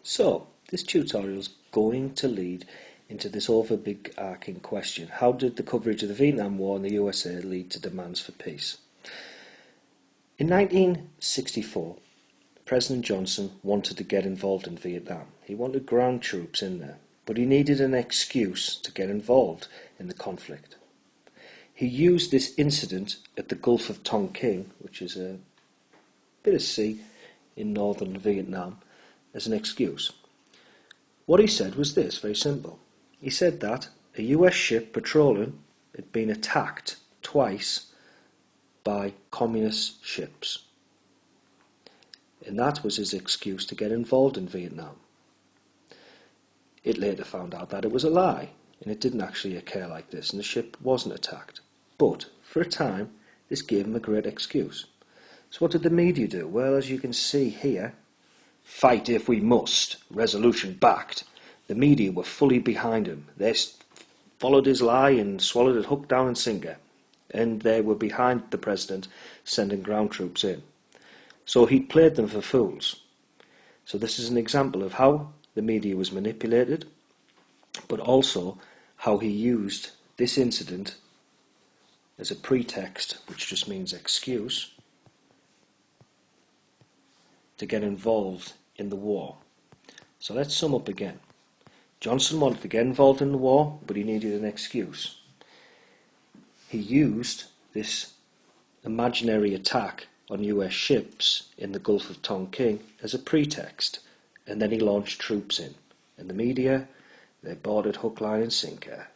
So, this tutorial is going to lead into this overarching question: how did the coverage of the Vietnam War in the USA lead to demands for peace? In 1964, President Johnson wanted to get involved in Vietnam. He wanted ground troops in there, but he needed an excuse to get involved in the conflict. He used this incident at the Gulf of Tonkin, which is a bit of sea in northern Vietnam, as an excuse. What he said was this, very simple. He said that a US ship patrolling had been attacked twice by communist ships. And that was his excuse to get involved in Vietnam. It later found out that it was a lie, and it didn't actually occur like this, and the ship wasn't attacked. But, for a time, this gave him a great excuse. So what did the media do? Well, as you can see here, fight if we must, resolution backed. The media were fully behind him. They followed his lie and swallowed it hook, down and sinker. And they were behind the president sending ground troops in. So he played them for fools. So this is an example of how the media was manipulated, but also how he used this incident as a pretext, which just means excuse, to get involved in the war. So let's sum up again. Johnson wanted to get involved in the war, but he needed an excuse. He used this imaginary attack on US ships in the Gulf of Tonkin as a pretext, and then he launched troops in. And the media, they bought it hook, line and sinker.